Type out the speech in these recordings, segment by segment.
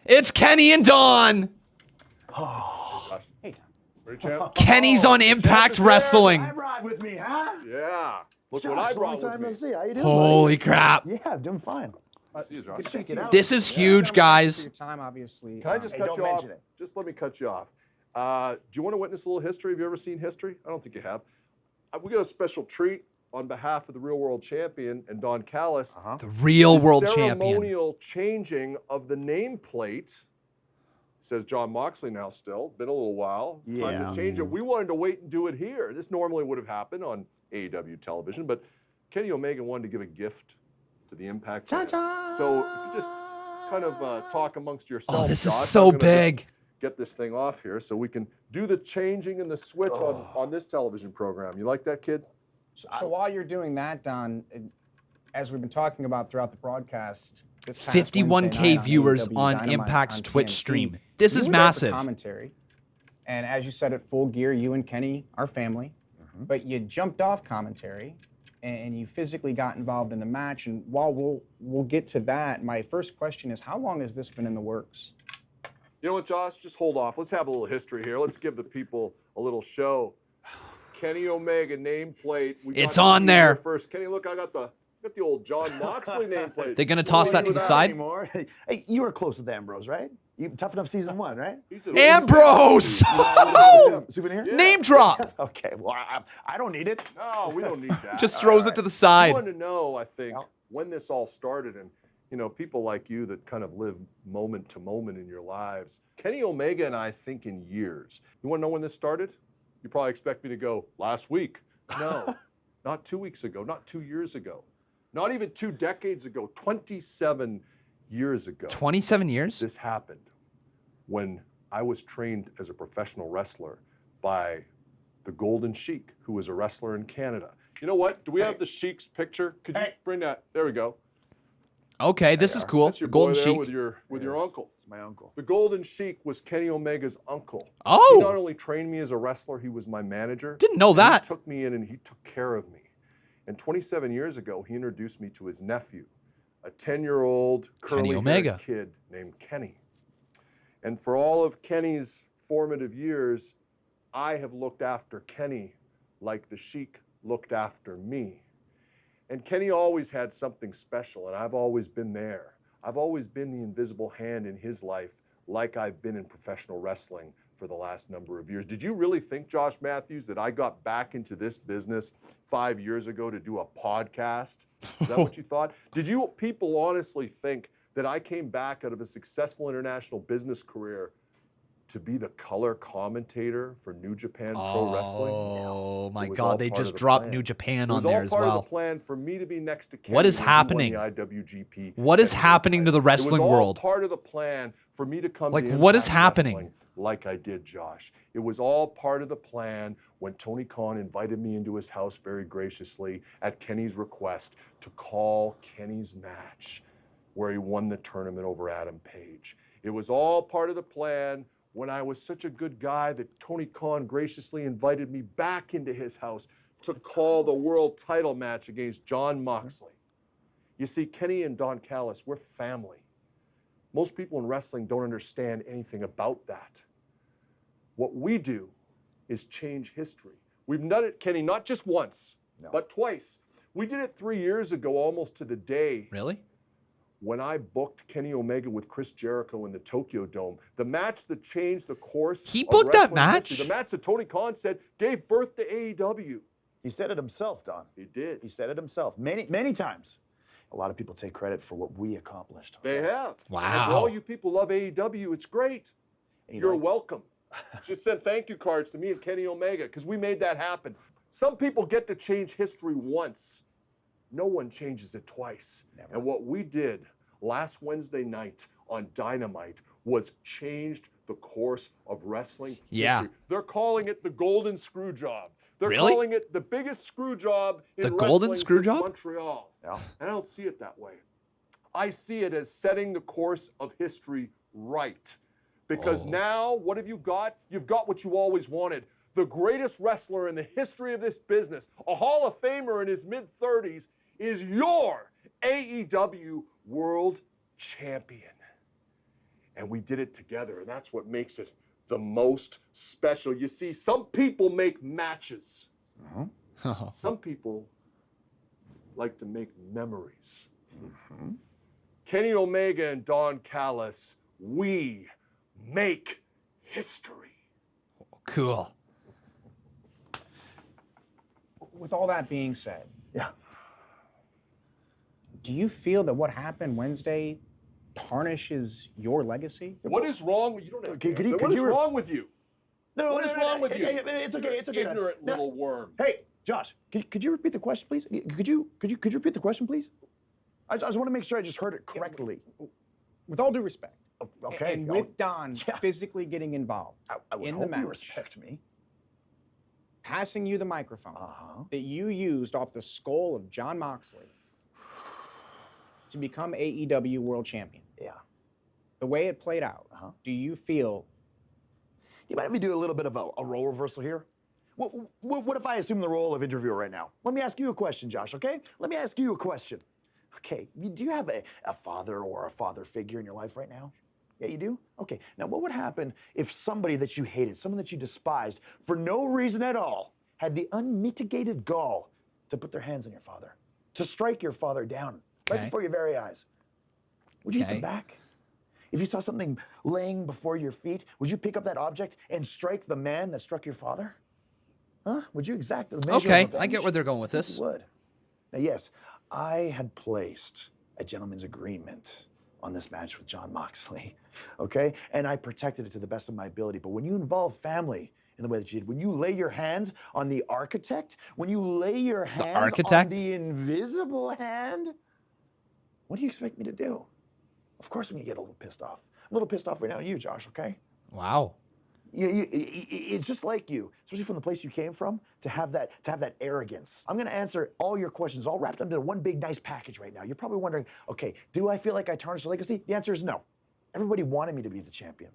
It's Kenny and Don. Hey, Don. Kenny's on Impact Wrestling. I ride with me, huh? Yeah. Look Josh, what I long brought time no with see. me. How you doing, Holy buddy? crap. Yeah, I'm doing fine. See you, Josh. Check it out. This is huge, guys. Your time, obviously. Can I just Hey, cut don't you off? mention it. Just let me cut you off. Do you want to witness a little history? Have you ever seen history? I don't think you have. We got a special treat on behalf of the real world champion and Don Callis. The real world champion. Ceremonial changing of the nameplate. Says John Moxley now still. Been a little while. Time Yeah. to change it. We wanted to wait and do it here. This normally would have happened on AEW television, but Kenny Omega wanted to give a gift to the Impact fans. So if you just kind of talk amongst yourselves, Oh, this is Josh, so I'm gonna big. just get this thing off here so we can do the changing and the switch on this television program. You like that, kid? So while you're doing that, Don, as we've been talking about throughout the broadcast, this past 51K Wednesday night viewers AEW on Dynamite Impact's on Twitch TNT, stream. This you is were there for massive. Commentary, and as you said at Full Gear, you and Kenny are family, but you jumped off commentary, and you physically got involved in the match. And while we'll get to that, my first question is, how long has this been in the works? You know what, Josh? Just hold off. Let's have a little history here. Let's give the people a little show. Kenny Omega nameplate. It's got to on see there. here first. Kenny, look, I got the old John Moxley nameplate. They're going to toss that to the side. Anymore. Hey, you were close with Ambrose, right? You Tough Enough season 1, right? He said, Ambrose! Souvenir? Name drop. Okay, well, I don't need it. No, we don't need that. Just throws it to the I side. wanted to know, I think, when this all started, and people like you that kind of live moment to moment in your lives. Kenny Omega and I think in years. You want to know when this started? You probably expect me to go last week. No, not 2 weeks ago, not 2 years ago, not even 2 decades ago, 27 years ago. 27 years? This happened when I was trained as a professional wrestler by the Golden Sheik, who was a wrestler in Canada. You know what? Do we have the Sheik's picture? Could you bring that? There we go. Okay, this is cool. That's your Golden boy there Sheik. with your uncle. It's my uncle. The Golden Sheik was Kenny Omega's uncle. Oh. He not only trained me as a wrestler, he was my manager. Didn't know and that. He took me in and he took care of me. And 27 years ago, he introduced me to his nephew, a 10-year-old Kenny curly-haired Omega. kid named Kenny. And for all of Kenny's formative years, I have looked after Kenny like the Sheik looked after me. And Kenny always had something special, and I've always been there. I've always been the invisible hand in his life, like I've been in professional wrestling for the last number of years. Did you really think, Josh Matthews, that I got back into this business 5 years ago to do a podcast? Is that what you thought? Did you people honestly think that I came back out of a successful international business career to be the color commentator for New Japan Pro Wrestling? Oh my It was God, all they part of just the dropped plan. New Japan It on was there all as part of well. the plan for me to be next to Kenny. What is when he won happening? The IWGP What is Heavyweight happening to title. the wrestling It was all world? part of the plan for me to come Like, to what is Impact happening? Wrestling like I did, Josh. It was all part of the plan when Tony Khan invited me into his house very graciously at Kenny's request to call Kenny's match where he won the tournament over Adam Page. It was all part of the plan when I was such a good guy that Tony Khan graciously invited me back into his house to call the world title match against John Moxley. You see, Kenny and Don Callis, we're family. Most people in wrestling don't understand anything about that. What we do is change history. We've done it, Kenny, not just once, but twice. We did it 3 years ago, almost to the day. Really? When I booked Kenny Omega with Chris Jericho in the Tokyo Dome, the match that changed the course He of booked that wrestling match? history, the match that Tony Khan said gave birth to AEW. He said it himself, Don. He did. He said it himself many times. A lot of people take credit for what we accomplished. They have. Wow. And for all you people who love AEW, it's great. You're welcome. Just send thank you cards to me and Kenny Omega because we made that happen. Some people get to change history once. No one changes it twice. Never. And what we did last Wednesday night on Dynamite was changed the course of wrestling Yeah. history. They're calling it the Golden Screw Job. They're Really? calling it the biggest screw job in The wrestling Golden Screw since Job? Montreal. Yeah. And I don't see it that way. I see it as setting the course of history right. Because now, what have you got? You've got what you always wanted. The greatest wrestler in the history of this business, a Hall of Famer in his mid-30s, is your AEW World Champion. And we did it together, and that's what makes it the most special. You see, some people make matches. Some people like to make memories. Kenny Omega and Don Callis, we make history. Cool. With all that being said, Yeah. do you feel that what happened Wednesday tarnishes your legacy? What is wrong with you? Don't have to Could answer. you- What could is you- wrong with you? No, What is wrong with you? It's okay. It's okay. Ignorant No. little worm. Hey, Josh, could you repeat the question, please? Could you repeat the question, please? I just want to make sure I just heard it correctly. With all due respect, Okay. and with Don Yeah. physically getting involved I would in hope the you match, respect me. passing you the microphone that you used off the skull of Jon Moxley to become AEW World Champion. Yeah. The way it played out, do you feel You mind if we do a little bit of a role reversal here? What if I assume the role of interviewer right now? Let me ask you a question, Josh, okay? Let me ask you a question. Okay, do you have a father or a father figure in your life right now? Yeah, you do? Okay, now what would happen if somebody that you hated, someone that you despised, for no reason at all, had the unmitigated gall to put their hands on your father, to strike your father down right Okay. before your very eyes? Would you hit Okay. them back? If you saw something laying before your feet, would you pick up that object and strike the man that struck your father? Huh? Would you exact the measure Okay, of I get where they're going with revenge? this. You would. Now, yes, I had placed a gentleman's agreement on this match with Jon Moxley, okay? And I protected it to the best of my ability. But when you involve family in the way that you did, when you lay your hands on the architect, when you lay your hands on architect? the invisible hand, what do you expect me to do? Of course, I'm gonna get a little pissed off. I'm a little pissed off right now at you, Josh, okay? Wow. It's just like you, especially from the place you came from, to have that arrogance. I'm gonna answer all your questions, all wrapped up into one big nice package right now. You're probably wondering, okay, do I feel like I tarnished the legacy? The answer is no. Everybody wanted me to be the champion.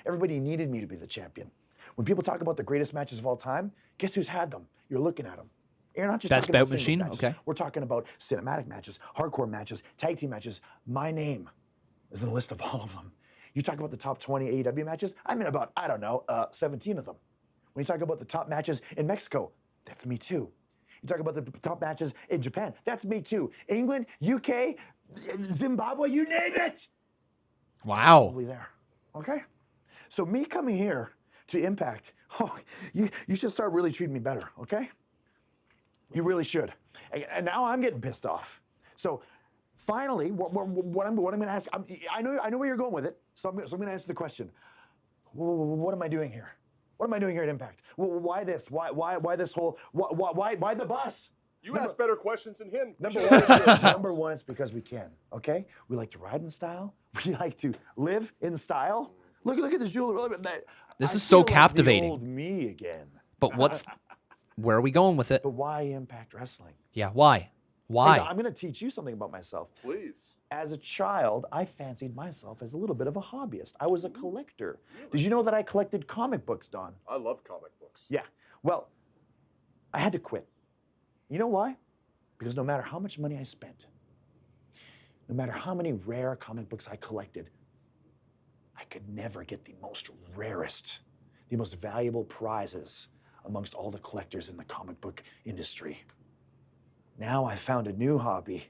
Everybody needed me to be the champion. When people talk about the greatest matches of all time, guess who's had them? You're looking at them. You're not just Best talking about bout singles machine? matches. Okay. We're talking about cinematic matches, hardcore matches, tag team matches. My name is in the list of all of them. You talk about the top 20 AEW matches, I'm in about, 17 of them. When you talk about the top matches in Mexico, that's me too. You talk about the top matches in Japan, that's me too. England, UK, Zimbabwe, you name it, Wow. probably there, okay? So me coming here to Impact, you should start really treating me better, okay? You really should. And now I'm getting pissed off. So finally, what I'm going to ask, I know where you're going with it, so I'm going to answer the question. What am I doing here? What am I doing here at Impact? Why this? Why this whole? Why the bus? You ask better questions than him. Number one, it's because we can. Okay, we like to ride in style. We like to live in style. Look at this jewelry. This I is so feel like the captivating. old me again. But where are we going with it? But why Impact Wrestling? Yeah, why? Hey, Why? I'm going to teach you something about myself. Please. As a child, I fancied myself as a little bit of a hobbyist. I was a collector. Did you know that I collected comic books, Don? I love comic books. Yeah. Well, I had to quit. You know why? Because no matter how much money I spent, no matter how many rare comic books I collected, I could never get the most rarest, the most valuable prizes amongst all the collectors in the comic book industry. Now I found a new hobby,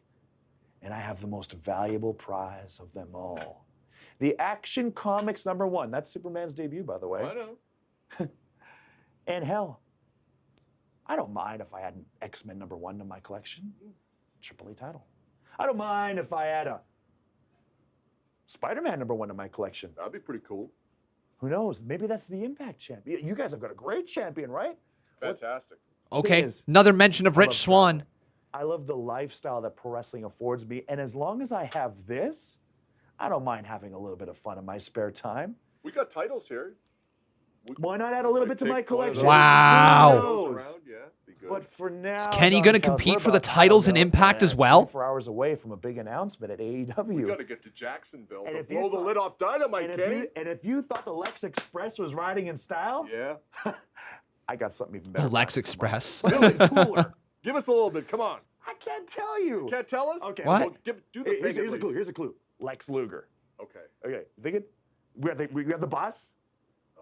and I have the most valuable prize of them all. The Action Comics #1. That's Superman's debut, by the way. I know. And hell, I don't mind if I had an X-Men #1 in my collection. AAA title. I don't mind if I had a Spider-Man #1 in my collection. That'd be pretty cool. Who knows? Maybe that's the Impact champion. You guys have got a great champion, right? Fantastic. Okay, is, another mention of I Rich love Swann. I love the lifestyle that pro wrestling affords me. And as long as I have this, I don't mind having a little bit of fun in my spare time. We got titles here. Why not add a little bit to my Take one of collection? those, Wow. Who those knows? around, yeah, be good. But for now, Is Kenny Don gonna Callis, compete we're for the about, titles in Impact as well? 24 hours away from a big announcement at AEW. we got to get to Jacksonville And to if you blow the thought- lid off Dynamite, and, Kenny. if you thought the Lex Express was riding in style, Yeah. I got something even better. Lex Express. A little bit cooler. Give us a little bit. Come on. I can't tell you. Can't tell us? Okay. What? Well, do the Here's thing, a at clue. least. Here's a clue. Lex Luger. Okay. Okay. You thinking? we have the bus.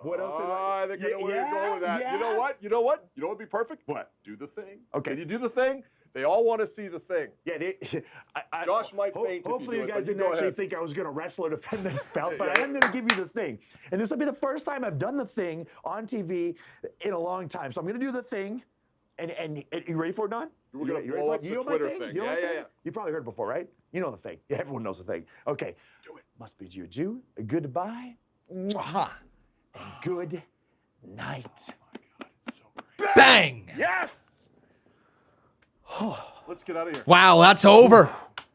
What else? I think I know where you're going with that. You know what? You know what would be perfect? What? Do the thing. Okay. Can you do the thing? They all want to see the thing. Yeah, Josh might faint if you hopefully do you it, guys but you didn't go actually ahead. think I was going to wrestle or defend this belt, but I am going to give you the thing. And this will be the first time I've done the thing on TV in a long time. So I'm going to do the thing. And you ready for it, Don? We're gonna You ready blow for up it? the You know my Twitter thing? thing. You know my Yeah, thing? yeah. You probably heard it before, right? You know the thing. Yeah, everyone knows the thing. Okay. Do it. Must bid you adieu. A goodbye. Mwah. And good night. It's so great. Bang! Yes! Let's get out of here. Wow, that's over.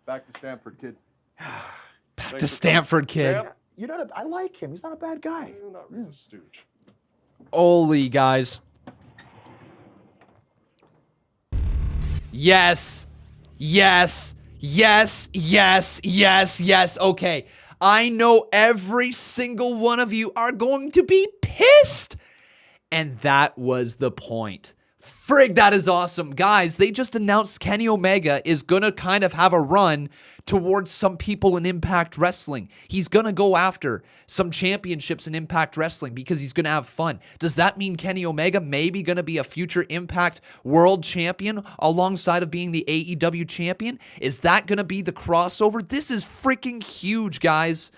Back to Stanford, kid. Back to Stanford, kid. Sam? You know, I like him. He's not a bad guy. He's a stooge. Holy guys. Yes. Yes. Yes. Yes. Yes. Yes. Okay. I know every single one of you are going to be pissed. And that was the point. Frig, that is awesome. Guys, they just announced Kenny Omega is going to kind of have a run towards some people in Impact Wrestling. He's going to go after some championships in Impact Wrestling because he's going to have fun. Does that mean Kenny Omega maybe going to be a future Impact World Champion alongside of being the AEW champion? Is that going to be the crossover? This is freaking huge, guys.